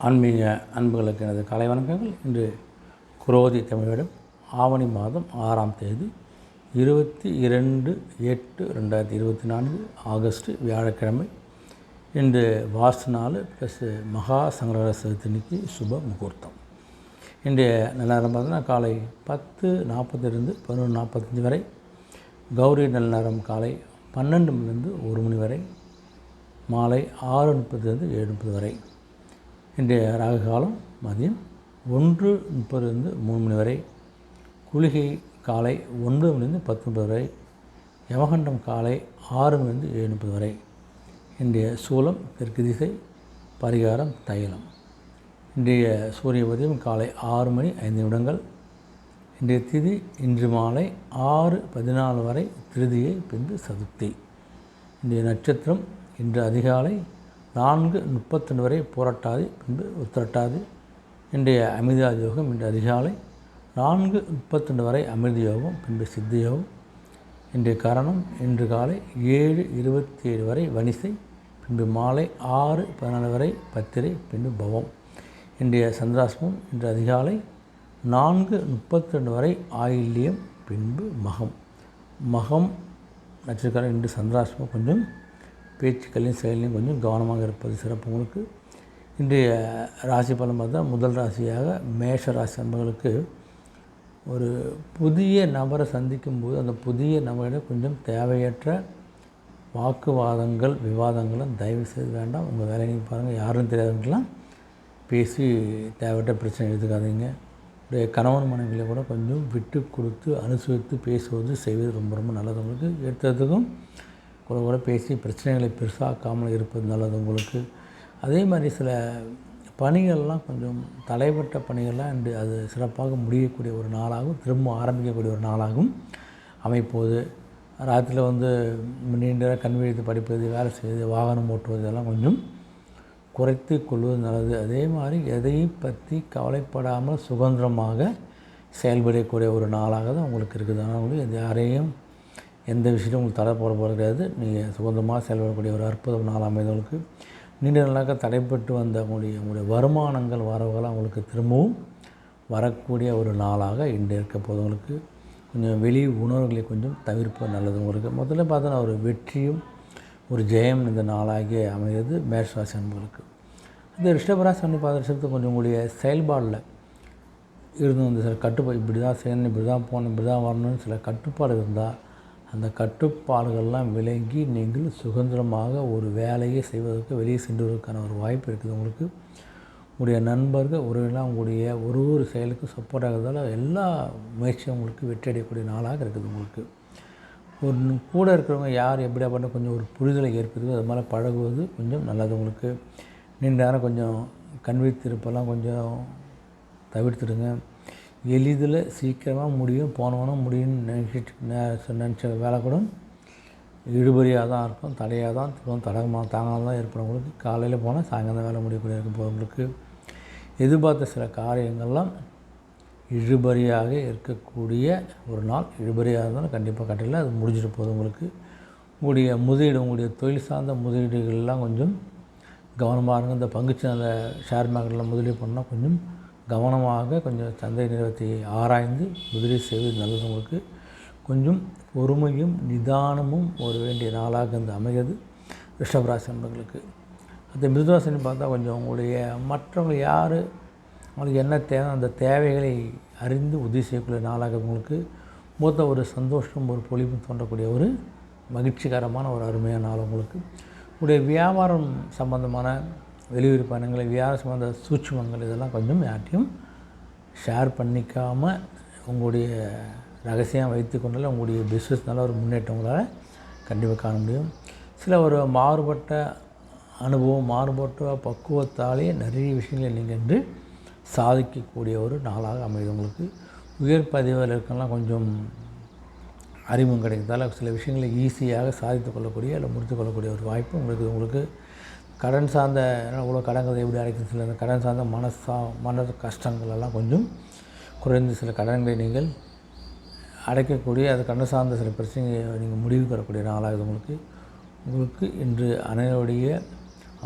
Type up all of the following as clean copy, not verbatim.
ஆன்மீக அன்புகளுக்கு எனது காலை வணக்கங்கள். இன்று குரோதி தமிழிடம் ஆவணி மாதம் 6ஆம் தேதி 22/8/2024 ஆகஸ்ட் வியாழக்கிழமை. இன்று வாஸ்து நாள் ப்ளஸ் மகா சங்கரகர சதுர்த்திக்கு சுப முகூர்த்தம். இன்றைய நல்ல நேரம் பார்த்தீங்கன்னா காலை 10:40 11:45 வரை. கௌரி நல்ல நேரம் காலை 12 மணிலிருந்து 1 மணி வரை. மாலை 6:30 7:30 வரை. இன்றைய ராகு காலம் மதியம் 1:30 3 மணி வரை. குளிகை காலை 9 மணிலிருந்து 10:30 வரை. யமகண்டம் காலை 6 மணிலிருந்து 7:30 வரை. இன்றைய சூலம் தெற்கு திசை. பரிகாரம் தைலம். இன்றைய சூரிய உதயம் காலை 6 மணி 5 நிமிடங்கள். இன்றைய திதி இன்று மாலை 6:14 வரை திருதியை, பின்பு சதுர்த்தி. இன்றைய நட்சத்திரம் இன்று அதிகாலை 4:32 வரை பூரட்டாதி, பின்பு உத்திரட்டாதி. இன்றைய அமிர்தாதி யோகம் இன்று அதிகாலை 4:32 வரை அமிர்த யோகம், பின்பு சித்த யோகம். இன்றைய கரணம் இன்று காலை 7:27 வரை வனிசை, பின்பு மாலை 6:14 வரை பத்திரை, பின்பு பவம். இன்றைய சந்திராஷ்டமம் இன்று அதிகாலை 4:32 வரை ஆயில்யம், பின்பு மகம். மகம் நட்சத்திரம் இன்று சந்திராஷ்டமம். கொஞ்சம் பேச்சுக்களையும் செயலையும் கொஞ்சம் கவனமாக இருப்பது சிறப்பு. உங்களுக்கு இன்றைய ராசி பலன் பார்த்தா முதல் ராசியாக மேஷ ராசி அன்பர்களுக்கு ஒரு புதிய நபரை சந்திக்கும் போது அந்த புதிய நபரிடம் கொஞ்சம் தேவையற்ற வாக்குவாதங்கள் விவாதங்களும் தயவு செய்து வேண்டாம். உங்கள் வேலையை நீங்கள் பாருங்கள். யாரும் தெரியாதவங்களாம் பேசி தேவையற்ற பிரச்சனை எடுத்துக்காதீங்க. உடைய கணவன் மனைவிகளை கூட கொஞ்சம் விட்டு கொடுத்து அனுசரித்து பேசுவது செய்வது ரொம்ப ரொம்ப நல்லது. உங்களுக்கு எடுத்ததுக்கும் கூட பேசி பிரச்சனைகளை பெருசாக்காமல் இருப்பது நல்லது உங்களுக்கு. அதே மாதிரி சில பணிகள்லாம் கொஞ்சம் தடைப்பட்ட பணிகள்லாம் இன்று அது சிறப்பாக முடியக்கூடிய ஒரு நாளாகவும் திரும்ப ஆரம்பிக்கக்கூடிய ஒரு நாளாகவும் அமைப்போது. ராத்திரியில் நீண்ட கண் விழித்து படிப்பது, வேலை செய்வது, வாகனம் ஓட்டுவது இதெல்லாம் கொஞ்சம் குறைத்து கொள்வது நல்லது. அதே மாதிரி எதையும் பற்றி கவலைப்படாமல் சுதந்திரமாக செயல்படக்கூடிய ஒரு நாளாக தான் உங்களுக்கு இருக்குது. ஆனால் உங்களுக்கு யாரையும் எந்த விஷயத்தையும் உங்களுக்கு தடை போட கிடையாது. நீங்கள் சுதந்திரமாக செயல்படக்கூடிய ஒரு அற்புத நாள் அமைந்தவங்களுக்கு. நீண்ட நாளாக தடைப்பட்டு வந்த உங்களுடைய வருமானங்கள் வரவுகளாக உங்களுக்கு திரும்பவும் வரக்கூடிய ஒரு நாளாக இன்று இருக்க போதவங்களுக்கு. கொஞ்சம் வெளி உணர்வுகளை கொஞ்சம் தவிர்ப்பது நல்லது உங்களுக்கு. முதல்ல பார்த்தோன்னா ஒரு வெற்றியும் ஒரு ஜெயம் இந்த நாளாகிய அமைகிறது மேஷராசி அன்பர்களுக்கு. அந்த ரிஷபராசி அன்பு பார்த்து கொஞ்சம் உங்களுடைய செயல்பாடில் இருந்து வந்து சில கட்டுப்பாடு, இப்படி தான் செய்யணும், இப்படி தான் போகணும், இப்படி தான் வரணும்னு சில கட்டுப்பாடு இருந்தால் அந்த கட்டுப்பாடுகள்லாம் விலகி நீங்கள் சுதந்திரமாக ஒரு வேலையை செய்வதற்கு வெளியே சென்றுவதற்கான ஒரு வாய்ப்பு இருக்குது உங்களுக்கு. உங்களுடைய நண்பர்கள் உறவினர்கள் உங்களுடைய ஒரு செயலுக்கும் சப்போர்ட் ஆகிறதால எல்லா முயற்சியும் உங்களுக்கு வெற்றி அடையக்கூடிய நாளாக இருக்குது உங்களுக்கு. ஒரு கூட இருக்கிறவங்க யார் எப்படியா பண்ண கொஞ்சம் ஒரு புரிதலை ஏற்படுது, அது மாதிரி பழகுவது கொஞ்சம் நல்லது உங்களுக்கு. நீண்ட நேரம் கொஞ்சம் கண்வித்திருப்பெல்லாம் கொஞ்சம் தவிர்த்துடுங்க. எளிதில் சீக்கிரமாக முடியும், போனவனும் முடியும்னு நினச்ச வேலை கூட இழுபறியாக தான் இருக்கும், தடையாக தான் திரும்ப தடகமாக தாங்காமல் தான் ஏற்படும் உங்களுக்கு. காலையில் போனால் சாயங்காலம் வேலை முடியக்கூடிய இருக்கும் போகிறவங்களுக்கு. எதிர்பார்த்த சில காரியங்கள்லாம் இழுபறியாக இருக்கக்கூடிய ஒரு நாள். இழுபறியாக இருந்தாலும் கண்டிப்பாக கட்டல அது முடிஞ்சிட்டு போகுது உங்களுக்கு. உங்களுடைய முதலீடு, உங்களுடைய தொழில் சார்ந்த முதலீடுகள்லாம் கொஞ்சம் கவனமாக இருங்க. இந்த பங்குச்சந்தை ஷேர் மார்க்கெட்டில் முதலீடு பண்ணால் கொஞ்சம் கவனமாக கொஞ்சம் சந்தை நிறுவனத்தை ஆராய்ந்து முதலீடு செய்வது நல்லது உங்களுக்கு. கொஞ்சம் பொறுமையும் நிதானமும் ஒரு வேண்டிய நாளாக இந்த அமைகிறது ரிஷபராசி நண்பர்களுக்கு. அந்த மிதுனராசின்னு பார்த்தா கொஞ்சம் உங்களுடைய மற்றவங்க யார் அவங்களுக்கு என்ன தேவை அந்த தேவைகளை அறிந்து உதவி செய்யக்கூடிய நாளாக உங்களுக்கு. மொத்த ஒரு சந்தோஷம், ஒரு பொலிவு தோன்றக்கூடிய ஒரு மகிழ்ச்சிகரமான ஒரு அருமையான நாள் உங்களுக்கு. உங்களுடைய வியாபாரம் சம்பந்தமான வெளியூர் பயணங்களை, வியாபாரம் சம்பந்த சூட்சுமங்கள் இதெல்லாம் கொஞ்சம் யார்ட்டையும் ஷேர் பண்ணிக்காமல் உங்களுடைய ரகசியம் வைத்து கொண்டால் உங்களுடைய பிஸ்னஸ் நல்ல ஒரு முன்னேற்றம் உங்களால் கண்டிப்பாக காண முடியும். சில ஒரு மாறுபட்ட அனுபவம், மாறுபட்ட பக்குவத்தாலே நிறைய விஷயங்களை நீங்கள் என்று சாதிக்கக்கூடிய ஒரு நாளாக அமையுது உங்களுக்கு. உயர் பதிவில் இருக்கலாம் கொஞ்சம் அறிமுகம் கிடைக்கிறதால சில விஷயங்களை ஈஸியாக சாதித்து கொள்ளக்கூடிய இல்லை முடித்து கொள்ளக்கூடிய ஒரு வாய்ப்பு உங்களுக்கு. கடன் சார்ந்த இவ்வளோ கடன்களை எப்படி அடைக்கிறது, சில அந்த கடன் சார்ந்த மன கஷ்டங்கள் எல்லாம் கொஞ்சம் குறைந்து சில கடன்களை நீங்கள் அடைக்கக்கூடிய அது கடன் சார்ந்த சில பிரச்சனைகளை நீங்கள் முடிவு பெறக்கூடிய நாளாகுது உங்களுக்கு. இன்று அனைவருடைய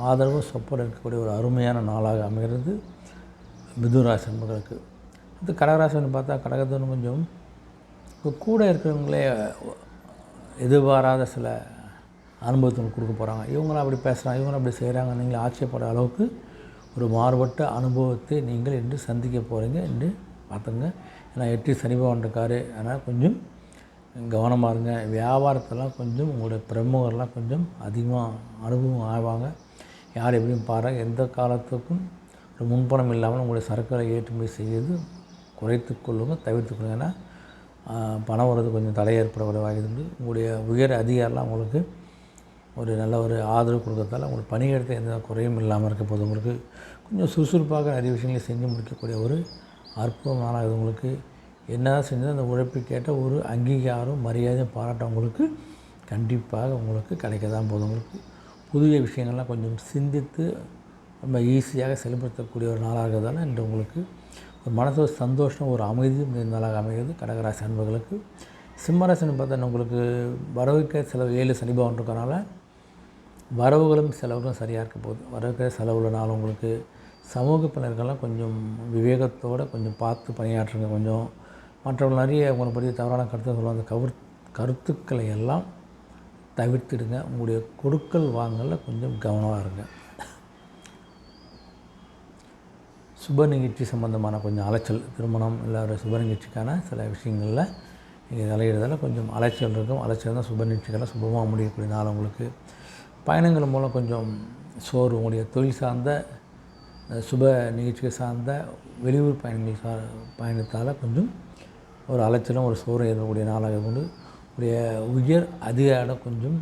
ஆதரவு சப்போர்ட் இருக்கக்கூடிய ஒரு அருமையான நாளாக அமைகிறது மிதுன ராசி நண்பர்களுக்கு. அது கடகராசின்னு பார்த்தா கடகத்துன்னு கொஞ்சம் கூட இருக்கிறவங்களே எதிர்பாராத சில அனுபவத்தை கொடுக்க போகிறாங்க. இவங்களும் அப்படி பேசுகிறாங்க, இவங்களும் அப்படி செய்கிறாங்க, நீங்கள் ஆச்சரியப்படுற அளவுக்கு ஒரு மாறுபட்ட அனுபவத்தை நீங்கள் இன்று சந்திக்க போகிறீங்க என்று பார்த்துங்க. ஏன்னா 8 சனி பகவான் இருக்கார். அதனால் கொஞ்சம் கவனமாக இருங்க. வியாபாரத்தெல்லாம் கொஞ்சம் உங்களுடைய பிரமுகர்லாம் கொஞ்சம் அதிகமாக அனுபவம் ஆவாங்க. யார் எப்படியும் பாருங்கள். எந்த காலத்துக்கும் ஒரு முன்பணம் இல்லாமல் உங்களுடைய சரக்குகளை ஏற்றுமதி செய்வது குறைத்து கொள்ளுங்கள், தவிர்த்து கொள்ளுங்கள். ஏன்னா பணம் வர்றது கொஞ்சம் தடை ஏற்படக்கூடிய வாய்ப்பு. உங்களுடைய உயர் அதிகாரிலாம் உங்களுக்கு ஒரு நல்ல ஒரு ஆதரவு கொடுக்கறதால உங்களுக்கு பணியிடத்தில் எந்த குறையும் இல்லாமல் இருக்க போது உங்களுக்கு கொஞ்சம் சுறுசுறுப்பாக நிறைய விஷயங்களை செஞ்சு முடிக்கக்கூடிய ஒரு அற்புதமான இது. உங்களுக்கு என்ன செஞ்சால் அந்த உழைப்புக்கேற்ற ஒரு அங்கீகாரம் மரியாதையும் பாராட்டம் உங்களுக்கு கண்டிப்பாக உங்களுக்கு கிடைக்க தான் போதும். உங்களுக்கு புதிய விஷயங்கள்லாம் கொஞ்சம் சிந்தித்து ரொம்ப ஈஸியாக செயல்படுத்தக்கூடிய ஒரு நாளாக இருக்கிறதால இன்று உங்களுக்கு ஒரு மனசு சந்தோஷம், ஒரு அமைதியும் நாளாக அமைகிறது கடகராசி அன்பர்களுக்கு. சிம்மராசின்னு பார்த்தா உங்களுக்கு வரவுக்கே செலவு 7 சனி பகவான் இருக்கிறனால வரவுகளும் செலவுகளும் சரியாக இருக்க போகுது. வரவுக்கே செலவுலனாலும் உங்களுக்கு சமூக பின்னர்கள்லாம் கொஞ்சம் விவேகத்தோடு கொஞ்சம் பார்த்து பணியாற்றுங்க. கொஞ்சம் மற்றவர்கள் நிறைய உங்களை பற்றி தவறான கருத்து சொல்லுவாங்க. அந்த கருத்துக்களை எல்லாம் தவிர்த்துடுங்க. உங்களுடைய கொடுக்கல் வாங்கலில் கொஞ்சம் கவனமாக இருங்க. சுப நிகழ்ச்சி சம்பந்தமான கொஞ்சம் அலைச்சல், திருமணம் இல்லை ஒரு சுப நிகழ்ச்சிக்கான சில விஷயங்களில் நீங்கள் தலையிடுறதால கொஞ்சம் அலைச்சல் இருக்கும். அலைச்சல் தான் சுப நிகழ்ச்சிகள்லாம் சுபமாக முடியக்கூடிய நாள். உங்களுக்கு பயணங்கள் மூலம் கொஞ்சம் சோறு, உங்களுடைய தொழில் சார்ந்த சுப நிகழ்ச்சிகள் சார்ந்த வெளியூர் பயணங்கள் பயணத்தால் கொஞ்சம் ஒரு அலைச்சலும் ஒரு சோறு ஏற்படக்கூடிய நாளாக கொண்டு உடைய உயர் அதிகாரிடம் கொஞ்சம்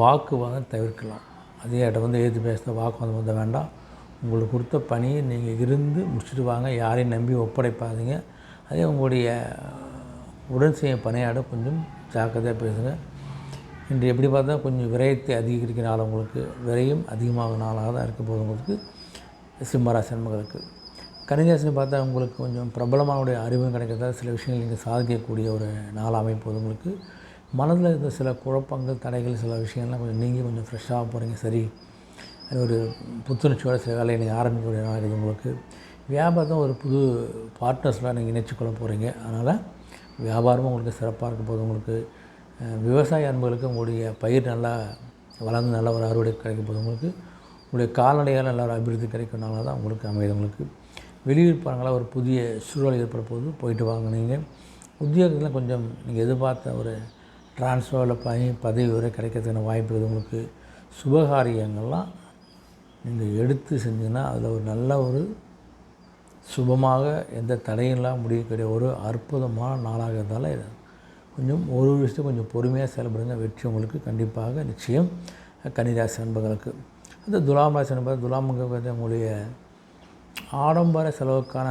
வாக்குவாதம் தவிர்க்கலாம். அதிகாரிடம் வந்து ஏற்று பேச வாக்குவாதம் வந்து வேண்டாம். உங்களுக்கு கொடுத்த பணியை நீங்கள் இருந்து முடிச்சுட்டு வாங்க. யாரையும் நம்பி ஒப்படைப்பாதீங்க. அதே உங்களுடைய உடன் செய்யும் பணியாட கொஞ்சம் ஜாக்கிரதையாக பேசுங்க. இன்று எப்படி பார்த்தா கொஞ்சம் விரயத்தை அதிகரிக்கிற நாள், உங்களுக்கு விரயம் அதிகமாக நாளாக தான் இருக்க போது உங்களுக்கு சிம்மராசி நண்பர்களுக்கு. கன்னிராசின்னு பார்த்தா உங்களுக்கு கொஞ்சம் பிரபலமானுடைய அறிவும் கிடைக்கிறதால சில விஷயங்கள் நீங்கள் சாதிக்கக்கூடிய ஒரு நாள் அமைப்போது உங்களுக்கு மனதில் இருந்த சில குழப்பங்கள், தடைகள், சில விஷயங்கள்லாம் கொஞ்சம் நீங்கள் கொஞ்சம் ஃப்ரெஷ்ஷாக போகிறீங்க. சரி, அது ஒரு புத்துணர்ச்சியோட சில வேலையை நீங்கள் ஆரம்பிக்கக்கூடிய நாள் இருக்குது உங்களுக்கு. வியாபாரத்தை ஒரு புது பார்ட்னர்ஸ்லாம் நீங்கள் இணைச்சிக்கொள்ள போகிறீங்க. அதனால் வியாபாரமும் உங்களுக்கு சிறப்பாக இருக்க போது உங்களுக்கு. விவசாய அன்புகளுக்கு உங்களுடைய பயிர் நல்லா வளர்ந்து நல்ல ஒரு அறுவடை கிடைக்க போது உங்களுக்கு. உங்களுடைய கால்நடையால் நல்ல ஒரு அபிவிருத்தி கிடைக்கிறனால தான் உங்களுக்கு அமையுது. உங்களுக்கு வெளியூர் பணங்களாக ஒரு புதிய சூழல் ஏற்பட போது போயிட்டு வாங்க. நீங்கள் உத்தியோகத்தில் கொஞ்சம் நீங்கள் எதிர்பார்த்த ஒரு டிரான்ஸ்ஃபரில் பதவி வரை கிடைக்கிறதுக்கான வாய்ப்பு இருக்குது உங்களுக்கு. சுபகாரியங்கள்லாம் நீங்கள் எடுத்து செஞ்சீங்கன்னா அதில் ஒரு நல்ல ஒரு சுபமாக எந்த தடையில்லாம் முடியக்கூடிய ஒரு அற்புதமான நாளாக இருந்தாலும் இது கொஞ்சம் ஒரு விஷயத்தை கொஞ்சம் பொறுமையாக செயல்படுங்க. வெற்றி உங்களுக்கு கண்டிப்பாக நிச்சயம். கன்னிராசி நண்பர்களுக்கு அது துலாம் ராசி நண்பர்கள். துலாமுங்க உங்களுடைய ஆடம்பர செலவுக்கான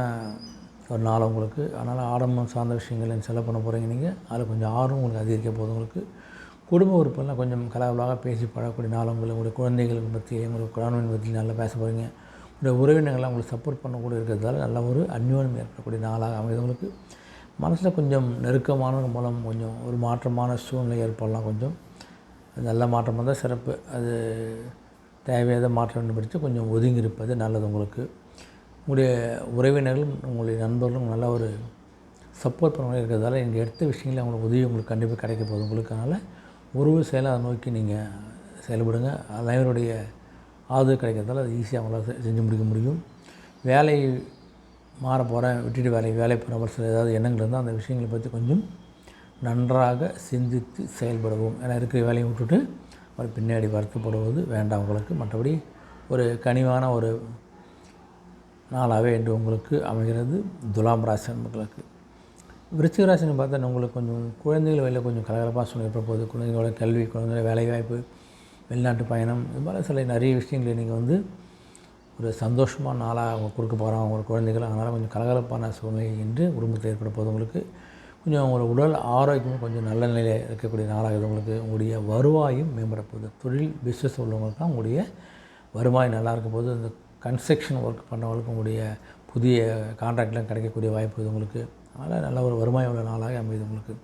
ஒரு நாள் உங்களுக்கு. அதனால் ஆடம்பரம் சார்ந்த விஷயங்கள் செலவு பண்ண போகிறீங்க. நீங்கள் அதில் கொஞ்சம் ஆர்வம் உங்களுக்கு அதிகரிக்க போது உங்களுக்கு. குடும்ப உறுப்புலாம் கொஞ்சம் கலவலாக பேசி பழகக்கூடிய நாள் உங்களுடைய குழந்தைகளுக்கு பற்றி, உங்களுடைய கணவன் பற்றி நல்லா பேச போகிறீங்க. உங்களுடைய உறவினர்கள்லாம் உங்களுக்கு சப்போர்ட் பண்ணக்கூடிய இருக்கிறதால நல்ல ஒரு அந்யோன்யம் ஏற்படக்கூடிய நாளாக அமைது உங்களுக்கு. மனசில் கொஞ்சம் நெருக்கமான மூலம் கொஞ்சம் ஒரு மாற்றமான சூழ்நிலை ஏற்படலாம். கொஞ்சம் நல்ல மாற்றம் தான் சிறப்பு. அது தேவையான மாற்றம் படித்து கொஞ்சம் ஒதுங்கி இருப்பது நல்லது உங்களுக்கு. உங்களுடைய உறவினர்களும் உங்களுடைய நண்பர்களும் நல்ல ஒரு சப்போர்ட் பண்ண இருக்கிறதால நீங்கள் எடுத்த விஷயங்களே அவங்களுக்கு உதவி உங்களுக்கு கண்டிப்பாக கிடைக்க போகுது உங்களுக்கு. அதனால் ஒரு செயலை அதை நோக்கி நீங்கள் செயல்படுங்க. அனைவருடைய ஆதரவு கிடைக்கிறதால அது ஈஸியாக அவங்களால செஞ்சு முடிக்க முடியும். வேலை மாற போகிறேன், விட்டுட்டு வேலை போகிற சில ஏதாவது எண்ணங்கள் இருந்தால் அந்த விஷயங்களை பற்றி கொஞ்சம் நன்றாக சிந்தித்து செயல்படுவோம். ஏன்னா இருக்கிற வேலையை விட்டுட்டு ஒரு பின்னாடி வருத்தப்படுவது வேண்டாம் உங்களுக்கு. மற்றபடி ஒரு கனிவான ஒரு நாளாகவே என்று உங்களுக்கு அமைகிறது துலாம் ராசி நண்பர்களுக்கு. விருச்சிக ராசின்னு பார்த்தா உங்களுக்கு கொஞ்சம் குழந்தைகள் வேலை கொஞ்சம் கலகலப்பாக சூழ்நிலை ஏற்பட போகுது. குழந்தைகளோட கல்வி, குழந்தைகளோட வேலைவாய்ப்பு, வெளிநாட்டு பயணம், இது மாதிரி சில நிறைய விஷயங்களை நீங்கள் வந்து ஒரு சந்தோஷமான நாளாக அவங்க கொடுக்க போகிறாங்க அவங்க குழந்தைகள். அதனால் கொஞ்சம் கலகலப்பான சூழ்நிலை என்று குடும்பத்தில் ஏற்பட போது உங்களுக்கு. கொஞ்சம் அவங்களோட உடல் ஆரோக்கியமும் கொஞ்சம் நல்ல நிலையில் இருக்கக்கூடிய நாளாக உங்களுக்கு. உங்களுடைய வருவாயும் மேம்பட போகுது. தொழில் பிஸ்னஸ் உள்ளவங்களுக்கு தான் உங்களுடைய வருவாய் நல்லா இருக்க போது. இந்த கன்ஸ்ட்ரக்ஷன் ஒர்க் பண்ணுறவங்களுக்கு உங்களுடைய புதிய கான்ட்ராக்ட்லாம் கிடைக்கக்கூடிய வாய்ப்பு இது உங்களுக்கு. அதனால் நல்ல ஒரு வருமானம் உள்ள நாளாக அமையுது உங்களுக்கு.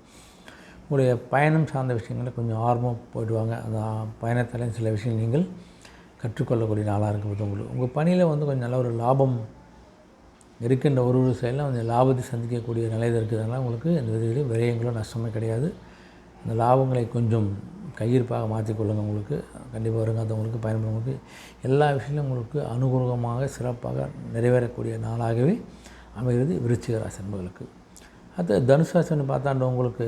உங்களுடைய பயணம் சார்ந்த விஷயங்களில் கொஞ்சம் ஆர்வமாக போய்ட்டு வாங்க. அந்த பயணத்தில் சில விஷயங்கள் நீங்கள் கற்றுக்கொள்ளக்கூடிய நாளாக இருக்கிறது உங்களுக்கு. உங்கள் பணியில் வந்து கொஞ்சம் நல்ல ஒரு லாபம் இருக்கின்ற ஒரு செயலில் கொஞ்சம் லாபத்தை சந்திக்கக்கூடிய நிலையில் இருக்கிறதுனால உங்களுக்கு எந்த விதத்திலும் விரயங்களும் நஷ்டமே கிடையாது. அந்த லாபங்களை கொஞ்சம் கையிருப்பாக மாற்றிக்கொள்ளுங்கள். உங்களுக்கு கண்டிப்பாக வருங்காலத்தவங்களுக்கு பயன்படுறவங்களுக்கு எல்லா விஷயங்களும் உங்களுக்கு அனுகூலமாக சிறப்பாக நிறைவேறக்கூடிய நாளாகவே அமைகிறது விருச்சிக ராசி என்பவர்களுக்கு. அது தனுசு ராசின்னு பார்த்தாண்ட உங்களுக்கு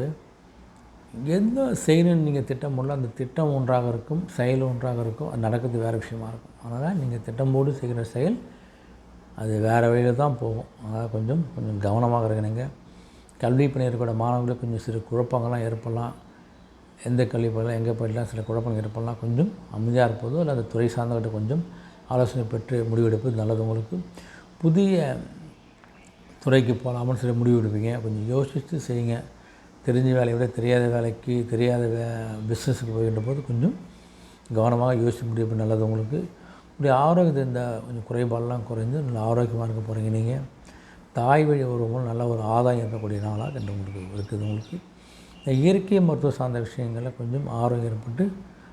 எந்த செய்யணும்னு நீங்கள் திட்டம் போடல, அந்த திட்டம் ஒன்றாக இருக்கும், செயல் ஒன்றாக இருக்கும், அது நடக்கிறது வேறு விஷயமா இருக்கும். அதனால் நீங்கள் திட்டம் போடு செய்கிற செயல் அது வேறு வழியில் தான் போகும். அதனால் கொஞ்சம் கவனமாக இருக்கணுங்க. கல்வி பணியர்களோட மாணவர்களுக்கு கொஞ்சம் சிறு குழப்பங்கள்லாம் ஏற்படலாம். எந்த கல்வி பயிலாம் எங்கே போயிடலாம் சில குழப்பங்கள் ஏற்படலாம். கொஞ்சம் அமைதியாக இருப்பதோ இல்லை அந்த துறை சார்ந்தவர்கிட்ட கொஞ்சம் ஆலோசனை பெற்று முடிவெடுப்பது நல்லது. உங்களுக்கு புதிய துறைக்கு போகலாமல் சில முடிவு எடுப்பீங்க. கொஞ்சம் யோசித்து செய்யுங்க. தெரிஞ்ச வேலையை விட தெரியாத வேலைக்கு தெரியாத பிஸ்னஸுக்கு போகின்ற போது கொஞ்சம் கவனமாக யோசித்து முடிவு நல்லது. உங்களுக்கு உங்களுடைய ஆரோக்கியத்தை இந்த கொஞ்சம் குறைபாடெல்லாம் குறைந்து நல்ல ஆரோக்கியமாக இருக்க போகிறீங்க. நீங்கள் தாய் வழி உறவுகளும் நல்ல ஒரு ஆதாயம் இருக்கக்கூடிய நாளாக என்று உங்களுக்கு இருக்குது. உங்களுக்கு இந்த இயற்கை மருத்துவம் சார்ந்த விஷயங்களில் கொஞ்சம் ஆரோக்கியம் ஏற்பட்டு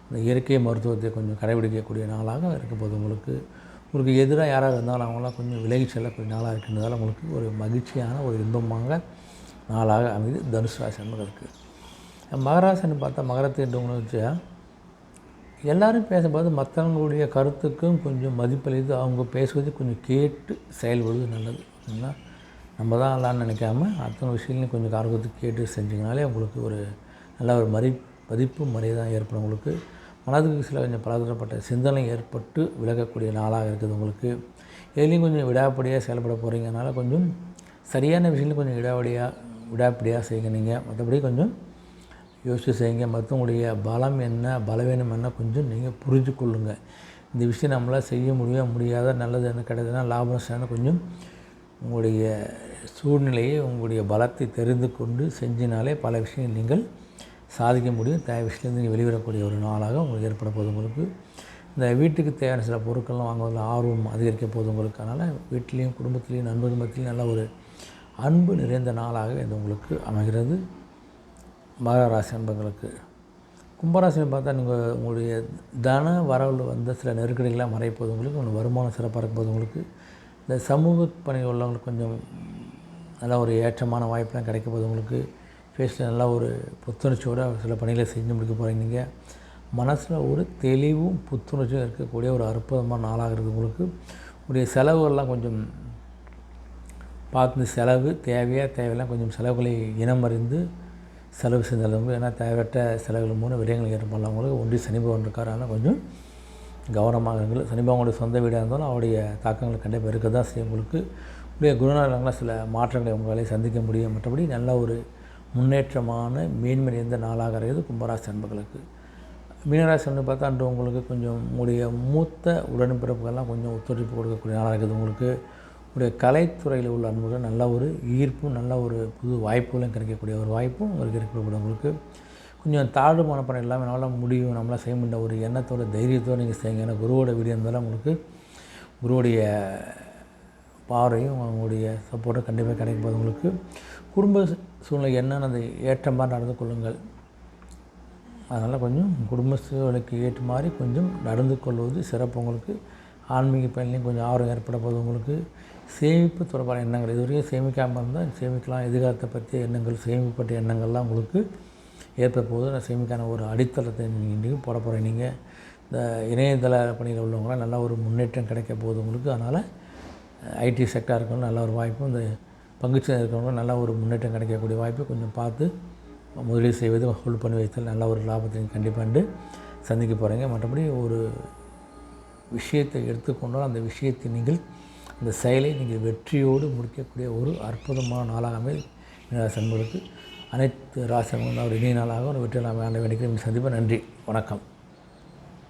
இந்த இயற்கை மருத்துவத்தை கொஞ்சம் கடைபிடிக்கக்கூடிய நாளாக இருக்க போது உங்களுக்கு எதிராக யாராவது இருந்தாலும் அவங்களாம் கொஞ்சம் விலகி செல்லக்கூடிய நாளாக இருக்கின்றதால் உங்களுக்கு ஒரு மகிழ்ச்சியான ஒரு இன்பமாக நாளாக அமைது தனுசு ராசி என்பதற்கு. மகராசின்னு பார்த்தா மகரத்தை என்று வச்சா எல்லோரும் பேசும்போது மற்றவங்களுடைய கருத்துக்கும் கொஞ்சம் மதிப்பளித்து அவங்க பேசுவது கொஞ்சம் கேட்டு செயல்படுவது நல்லது. ஓகேங்களா? நம்ம தான் எல்லாம்னு நினைக்காம அத்தனை விஷயங்களையும் கொஞ்சம் காரணத்துக்கு கேட்டு செஞ்சிங்கனாலே உங்களுக்கு ஒரு நல்ல ஒரு மதிப்பு மரியாதை ஏற்படும். உங்களுக்கு மனதுக்கு சில கொஞ்சம் பலதரப்பட்ட சிந்தனை ஏற்பட்டு விலகக்கூடிய நாளாக இருக்குது. உங்களுக்கு எதுலேயும் கொஞ்சம் விடாப்படியாக செயல்பட போகிறீங்கனால கொஞ்சம் சரியான விஷயத்தில் கொஞ்சம் விடாப்படியாக செய்யுங்க. நீங்கள் மற்றபடி கொஞ்சம் யோசித்து செய்யுங்க. மற்றவங்களுடைய பலம் என்ன பலவீனம் என்ன கொஞ்சம் நீங்கள் புரிஞ்சு கொள்ளுங்கள். இந்த விஷயம் நம்மளால் செய்ய முடியாத நல்லது என்ன கிடையாதுன்னா லாபம் நஷ்டம்னு கொஞ்சம் உங்களுடைய சூழ்நிலையை உங்களுடைய பலத்தை தெரிந்து கொண்டு செஞ்சினாலே பல விஷயங்கள் நீங்கள் சாதிக்க முடியும். தேவை விஷயத்துலேருந்து நீங்கள் வெளிவரக்கூடிய ஒரு நாளாக உங்களுக்கு ஏற்பட போகுது. உங்களுக்கு இந்த வீட்டுக்கு தேவையான சில பொருட்கள்லாம் வாங்குவதில் ஆர்வம் அதிகரிக்க போகுது உங்களுக்கு. அதனால் வீட்டிலையும் குடும்பத்திலையும் நண்பர்கள் மத்தியிலையும் நல்ல ஒரு அன்பு நிறைந்த நாளாக இது உங்களுக்கு அமைகிறது. மகர ராசி நண்பர்களுக்கு கும்பராசின்னு பார்த்தா நீங்கள் உங்களுடைய தன வரவில் வந்த சில நெருக்கடிகளாக மறைப்போது உங்களுக்கு வருமானம் சிறப்பாக இருப்பது உங்களுக்கு. இந்த சமூக பணிகள் உள்ளவங்களுக்கு கொஞ்சம் நல்ல ஒரு ஏற்றமான வாய்ப்பெலாம் கிடைக்க போது உங்களுக்கு. ஃபேஸில் நல்லா ஒரு புத்துணர்ச்சியோடு சில பணிகளை செஞ்சு முடிக்க போகிறீங்க. நீங்கள் மனசில் ஒரு தெளிவும் புத்துணர்ச்சியும் இருக்கக்கூடிய ஒரு அற்புதமான நாளாக இருக்குது உங்களுக்கு. உங்களுடைய செலவுகள்லாம் கொஞ்சம் பார்த்து செலவு தேவையெல்லாம் கொஞ்சம் செலவுகளை இனமறிந்து செலவு செஞ்சாலும் ஏன்னா தேவையற்ற செலவுகள் மூலம் விரயங்கள் ஏற்படலாம். உங்களுக்கு ஒன்றி சனிபவன் இருக்கார். ஆனால் கொஞ்சம் கவனமாக இருங்கள். சனிபவனுடைய சொந்த வீடாக இருந்தாலும் அவருடைய தாக்கங்கள் கண்டிப்பாக இருக்க தான் செய்யும். உங்களுக்கு உடைய குணநலங்களாக சில மாற்றங்களை உங்களால் சந்திக்க முடியும். மற்றபடி நல்ல ஒரு முன்னேற்றமான மேன்மை நிறைந்த நாளாக இருக்கிறது கும்பராசி அன்பர்களுக்கு. மீனராசி வந்து பார்த்தா அன்று உங்களுக்கு கொஞ்சம் உங்களுடைய மூத்த உடன்பிறப்புகள்லாம் கொஞ்சம் ஒத்துழைப்பு கொடுக்கக்கூடிய நாளாக இருக்குது. உங்களுக்கு உங்களுடைய கலைத்துறையில் உள்ள அன்புகள் நல்ல ஒரு ஈர்ப்பும் நல்ல ஒரு புது வாய்ப்புகளும் கிடைக்கக்கூடிய ஒரு வாய்ப்பும் உங்களுக்கு ஏற்படக்கூடிய உங்களுக்கு கொஞ்சம் தாழ்வு மனப்பணம் இல்லாமல் நம்மளால் முடியும் நம்மளால் செய்ய முடிய ஒரு எண்ணத்தோட தைரியத்தோடு நீங்கள் செய்யுங்க. ஏன்னா குருவோட வீடியோ இருந்தாலும் உங்களுக்கு குருவுடைய பார்வையும் அவங்களுடைய சப்போர்ட்டும் கண்டிப்பாக கிடைக்கும் போது உங்களுக்கு குடும்ப சூழ்நிலை என்னென்னு அதை ஏற்ற மாதிரி நடந்து கொள்ளுங்கள். அதனால் கொஞ்சம் குடும்ப சூழ்நிலைக்கு ஏற்ற மாதிரி கொஞ்சம் நடந்து கொள்வது சிறப்பு. உங்களுக்கு ஆன்மீக பயன்லையும் கொஞ்சம் ஆர்வம் ஏற்பட போது உங்களுக்கு சேமிப்பு தொடர்பான எண்ணங்கள் இதுவரையும் சேமிக்காமல் இருந்தால் சேமிக்கலாம். எதிர்காலத்தை பற்றிய எண்ணங்கள் சேமிப்பட்ட எண்ணங்கள்லாம் உங்களுக்கு ஏற்பட போது நான் சேமிக்கான ஒரு அடித்தளத்தை நீங்கள் போட போகிறேன். நீங்கள் இந்த இணையதள பணியில் உள்ளவங்களாம் நல்ல ஒரு முன்னேற்றம் கிடைக்க போகுது உங்களுக்கு. அதனால் ஐடி செக்டார் இருக்கவங்க நல்ல ஒரு வாய்ப்பும் இந்த பங்குச்சந்தை இருக்கிறவங்க நல்ல ஒரு முன்னேற்றம் கிடைக்கக்கூடிய வாய்ப்பு கொஞ்சம் பார்த்து முதலீடு செய்வது ஹோல்ட் பண்ணி வைத்தால் நல்ல ஒரு லாபத்தை கண்டிப்பாக சந்திக்க போகிறீங்க. மற்றபடி ஒரு விஷயத்தை எடுத்துக்கொண்டால் அந்த விஷயத்தை நீங்கள் அந்த செயலை நீங்கள் வெற்றியோடு முடிக்கக்கூடிய ஒரு அற்புதமான நாளாக மீனராசி அன்பர்களுக்கு அனைத்து ராசிகளும் ஒரு இனிய நாளாக ஒரு வெற்றி நாளாக வேண்டிக்கிறேன். சந்திப்பேன். நன்றி, வணக்கம்.